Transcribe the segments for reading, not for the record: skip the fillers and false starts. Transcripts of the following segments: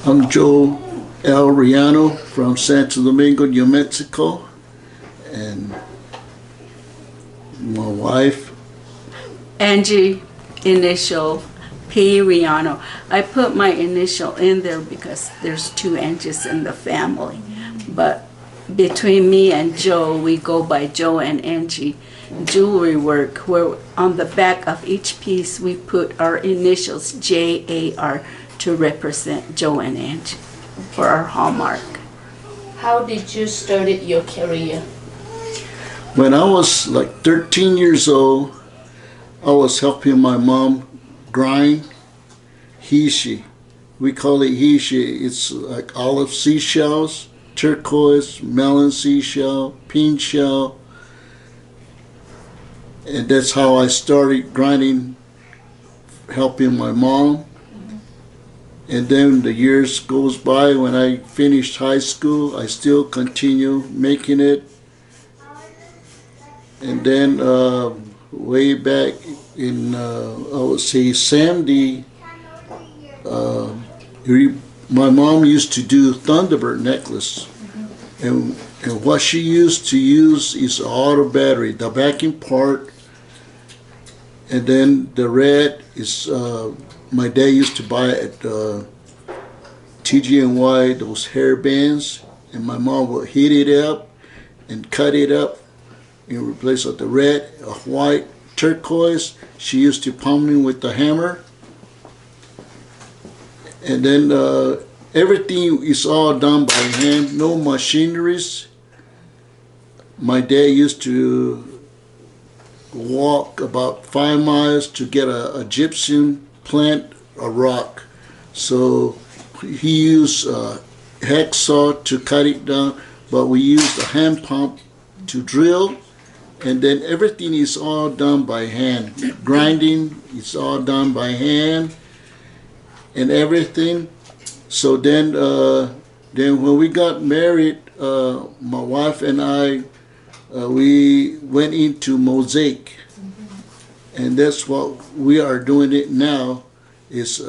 I'm Joe L. Reano from Santo Domingo, New Mexico, and my wife, Angie, initial P. Reano. I put my initial in there because there's two Angies in the family, but between me and Joe, we go by Joe and Angie jewelry work, where on the back of each piece we put our initials JAR to represent Joe and Angie for our hallmark. How did you start your career? when I was like 13 years old, I was helping my mom grind hishi. We call it hishi. It's like olive seashells, turquoise, melon seashell, pink shell. And that's how I started grinding, helping my mom. And then the years goes by. When I finished high school, I still continue making it. And then way back in, I would say 70, my mom used to do Thunderbird necklace. And what she used to use is auto battery, the backing part. And then the red is, my dad used to buy at TG&Y, those hair bands. And my mom would heat it up and cut it up in replace of the red, a white, turquoise. She used to pound with the hammer. And then everything is all done by hand, no machineries. My dad used to walk about 5 miles to get a gypsum plant, a rock. So he used a hacksaw to cut it down, but we used a hand pump to drill. And then everything is all done by hand. Grinding is all done by hand and everything. So then when we got married, my wife and I, we went into Mosaic. And that's what we are doing it now, is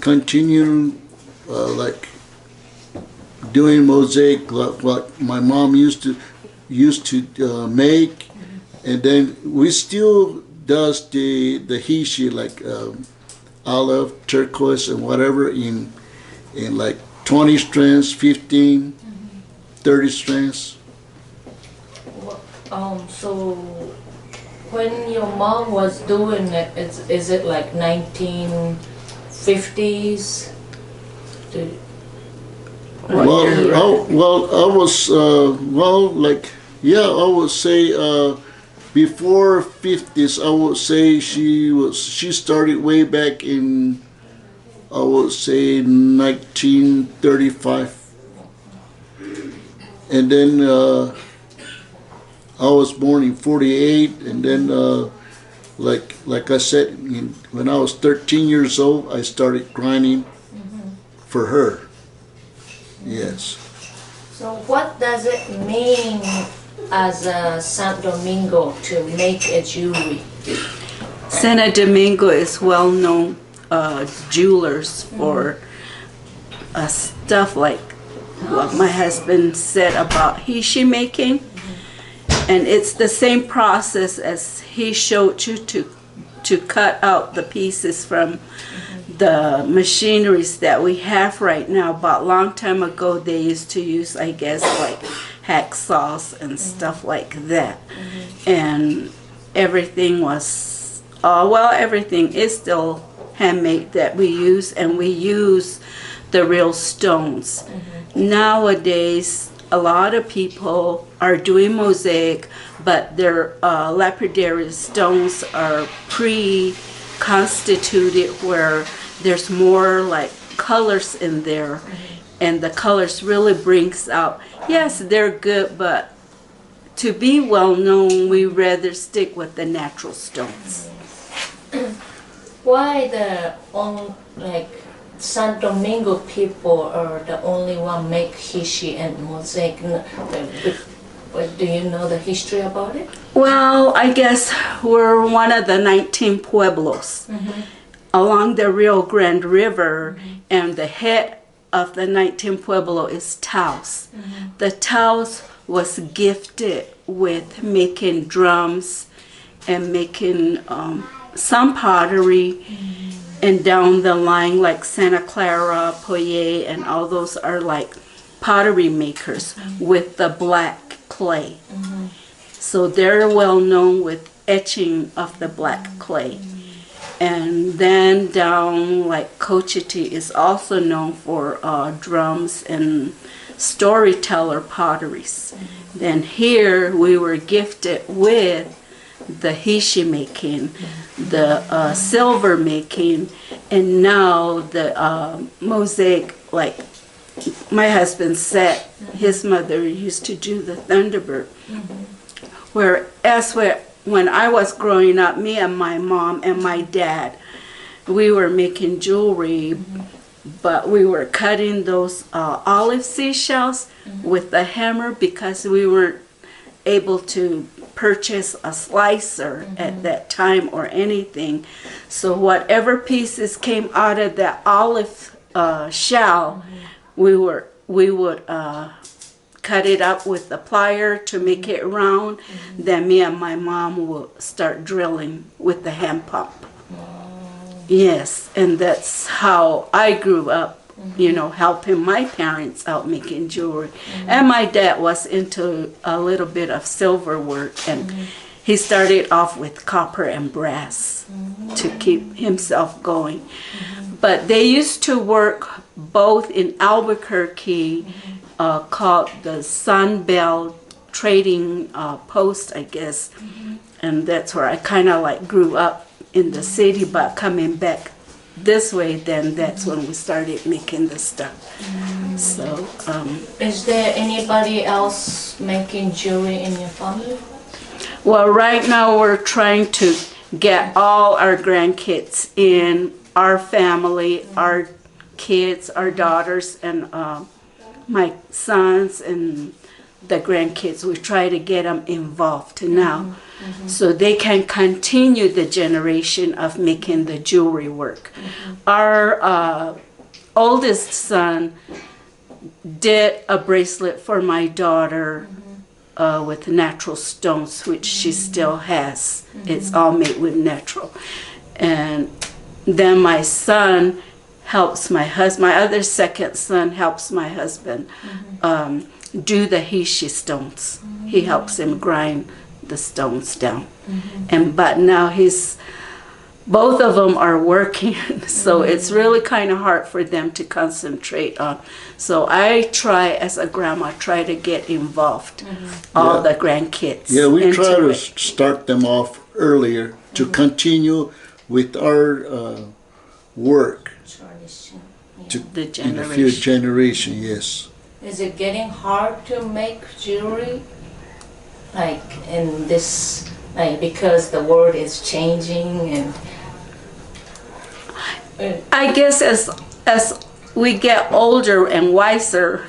continuing like doing Mosaic, like what my mom used to make. And then we still does the hishi, like olive, turquoise, and whatever in like 20 strands, 15, 30 strands. So when your mom was doing it, is it like 1950s? Well, I was I would say before 50s. I would say she started way back in, I would say 1935, and then I was born in 48, and then like I said, when I was 13 years old, I started grinding for her. Yes. So what does it mean as a Santo Domingo to make a jewelry? Santo Domingo is well-known jewelers for stuff like what my husband said about hishi making. And it's the same process as he showed you to cut out the pieces from the machineries that we have right now. But a long time ago they used to use, I guess, like hacksaws and stuff like that. And everything was, everything is still handmade that we use, and we use the real stones. Nowadays, a lot of people are doing mosaic, but their lapidary stones are pre-constituted, where there's more like colors in there, and the colors really brings out, yes, they're good, but to be well known, we rather stick with the natural stones. Why Santo Domingo people are the only one make hishi and mosaic? Do you know the history about it? Well, I guess we're one of the 19 pueblos. along the Rio Grande River, and the head of the 19 Pueblo is Taos. The Taos was gifted with making drums and making some pottery, and down the line like Santa Clara, Poye, and all those are like pottery makers with the black clay. So they're well known with etching of the black clay. And then down like Cochiti is also known for drums and storyteller potteries. Then here we were gifted with the hishi making, the silver making, and now the mosaic, like my husband said, his mother used to do the Thunderbird. Whereas when I was growing up, me and my mom and my dad, we were making jewelry, but we were cutting those olive seashells with the hammer because we weren't able to purchase a slicer at that time or anything. So whatever pieces came out of that olive shell, we would cut it up with the plier to make it round. Then me and my mom would start drilling with the hand pump. Yes, and that's how I grew up, you know, helping my parents out making jewelry. And my dad was into a little bit of silver work, and he started off with copper and brass to keep himself going. But they used to work both in Albuquerque, called the Sunbelt Trading Post, I guess. And that's where I kind of like grew up in the city, but coming back this way, then that's when we started making the stuff. So, is there anybody else making jewelry in your family? well, right now we're trying to get all our grandkids in, our family, our kids, our daughters, and my sons and the grandkids. We try to get them involved now. So they can continue the generation of making the jewelry work. Our oldest son did a bracelet for my daughter with natural stones, which she still has. It's all made with natural. And then my son helps my husband, my other second son helps my husband do the hishi stones. He helps him grind the stones down. But now both of them are working, so it's really kind of hard for them to concentrate on. So I try, as a grandma, try to get involved, all the grandkids. Yeah, we try to it. start them off earlier to continue with our work Tradition. The in the future generation. generation. Yes. Is it getting hard to make jewelry? Like in this, like because the world is changing and. I guess as we get older and wiser,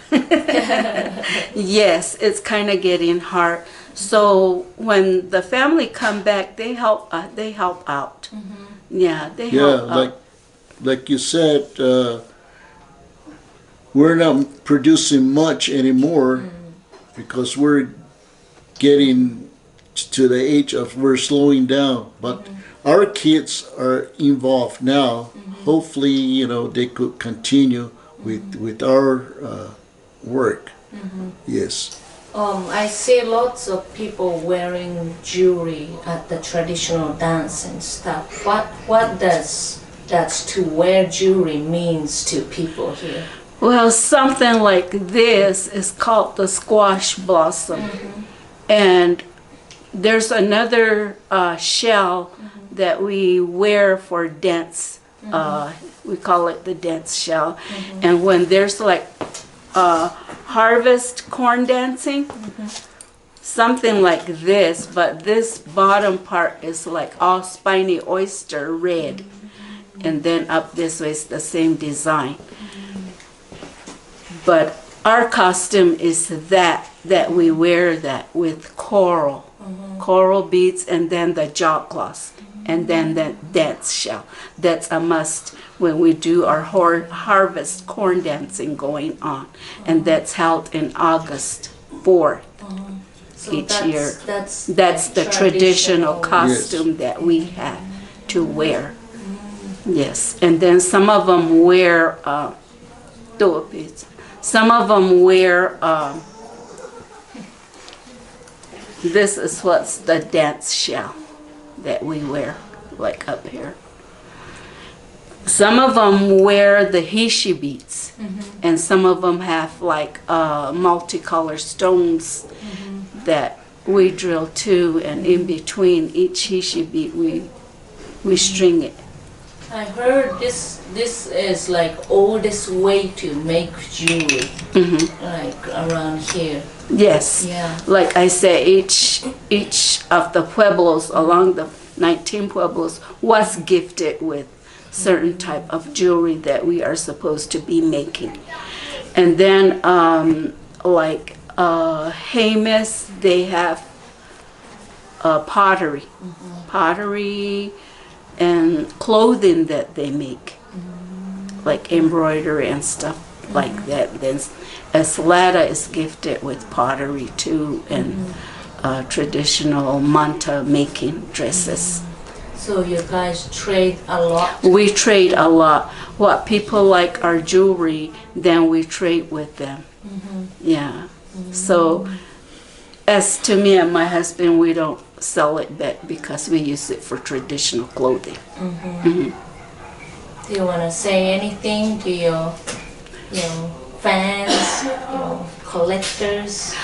yes, it's kind of getting hard. So when the family come back, they help out. Yeah, they help out. Like you said, we're not producing much anymore because we're getting to the age of we're slowing down. But our kids are involved now. Hopefully, you know, they could continue with our work. Yes. I see lots of people wearing jewelry at the traditional dance and stuff. What does to wear jewelry means to people here? Well, something like this is called the squash blossom. And there's another shell that we wear for dance. We call it the dance shell. And when there's like harvest corn dancing, something like this, but this bottom part is like all spiny oyster red. And then up this way is the same design. But our costume is that we wear that with coral beads, and then the jaw cloths and then that dance shell. That's a must when we do our harvest corn dancing going on, and that's held in August 4th. So Each that's, year. That's The traditional Yes. costume that we have to wear. Yes, and then some of them wear some of them wear this is what's the dance shell that we wear, like up here. Some of them wear the hishi beads, and some of them have like multicolored stones that we drill too, and in between each hishi bead we string it. I heard this is like oldest way to make jewelry, like around here. Yes. Yeah. Like I say, each of the pueblos along the 19 pueblos was gifted with certain type of jewelry that we are supposed to be making. And then like Jemez, they have pottery. Pottery and clothing that they make, like embroidery and stuff like that. Then Eslada is gifted with pottery too, and traditional manta making dresses. So you guys trade a lot? We trade a lot. What people like our jewelry, then we trade with them. Yeah. So as to me and my husband, we don't sell it back because we use it for traditional clothing. Do you want to say anything to your fans, your collectors?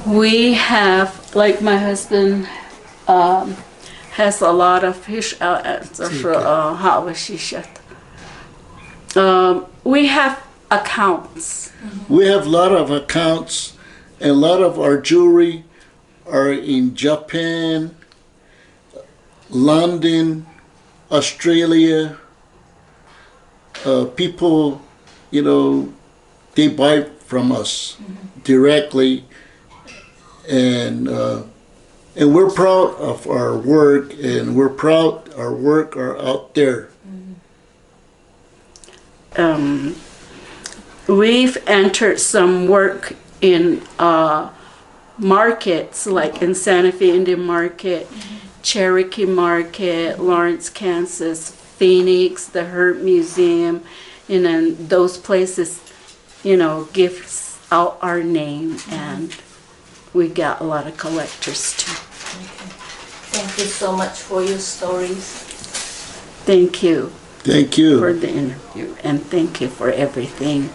We have, like my husband has a lot of we have accounts. We have a lot of accounts, and a lot of our jewelry are in Japan, London, Australia. People, they buy from us directly, and we're proud of our work, and we're proud our work are out there. We've entered some work in markets, like in Santa Fe Indian Market, Cherokee Market, Lawrence, Kansas, Phoenix, the Hurt Museum, and then those places, gives out our name, and we got a lot of collectors too. Thank you so much for your stories. Thank you. Thank you. For the interview, and thank you for everything.